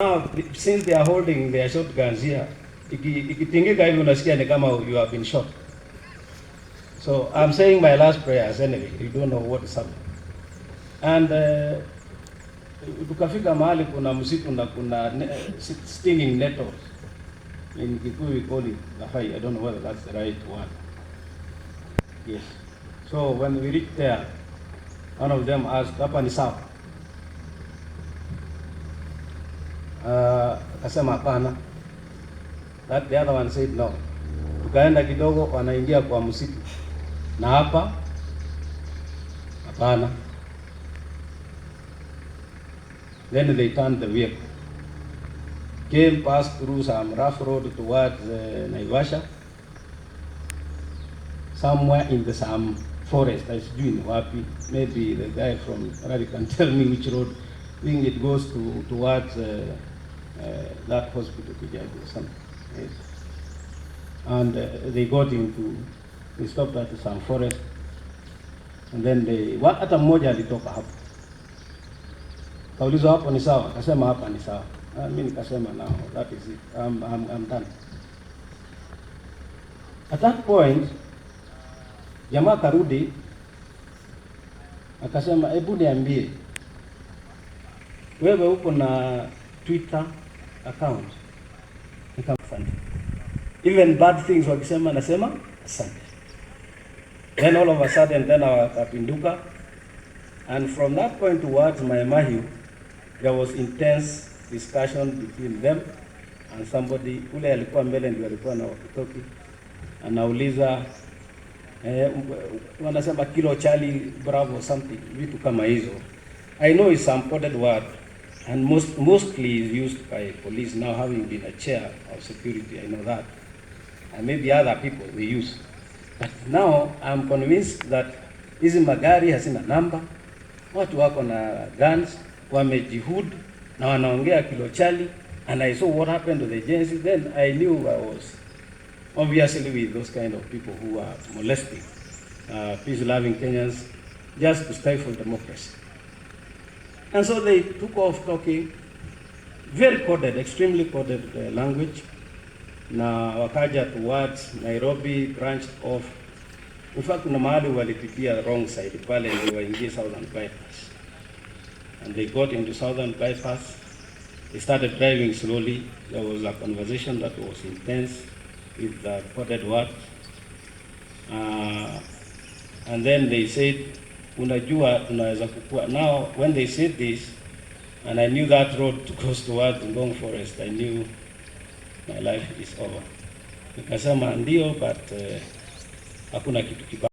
Now, since they are holding their shotguns here, ikitingika hivi unasikia ni kama you have been shot. So I'm saying my last prayers anyway. You don't know what is happening. And tukafika mahali kuna msitu na kuna stinging nettles. In Kikuyu we call it nafai. I don't know whether that's the right one. Yes. So when we reached there, one of them asked, hapa ni sawa? Akasema hapana. That the other one said no. Tukaenda kidogo, wanaingia kwa msitu. Na hapa hapana. Then they turned the vehicle. Came passed through some rough road towards Naivasha. Somewhere in the some forest, I sijui wapi. Maybe the guy from Rari can tell me which road. I think it goes towards that hospital, or something. Yes. And they got they stopped at some forest, and then hata mmoja alitoka hapo. Kaulizwa hapo ni sawa? Akasema hapa ni sawa. Mimi nikasema now that is it. I'm done. At that point, jamaa karudi akasema, hebu niambie, wewe uko na Twitter account? Nikamfanya. Even bad things wakisema nasema asante. Then all of a sudden then wakapinduka, and from that point towards Mahiu there was intense discussion between them and somebody. Ule alikuwa mbele ndio alikuwa na walkie-talkie, anauliza wanasema kilo Charlie Bravo something, vitu kama hizo. I know it's some coded word, and mostly is used by police. Now having been a chair of security, I know that, and maybe other people they use. But now I'm convinced that hizi magari hazina namba, watu wako na guns, wamejihud na wanaongea kilo Charlie, and I saw what happened to the agency. Then I knew I was obviously with those kind of people who are molesting peace-loving Kenyans just to stifle democracy. And so they took off talking very coded, extremely coded language. Na wakaja towards Nairobi, branched off. In fact, kuna mahali walipitia wrong side pale ndio waingie Southern Bypass. And they got into Southern Bypass. They started driving slowly. There was a conversation that was intense with the coded words. And then they said, unajua tunaweza kukua. Now, when they said this, and I knew that road goes towards Ngong Forest, I knew my life is over. Nikasema ndio, but hakuna kitu kibaya.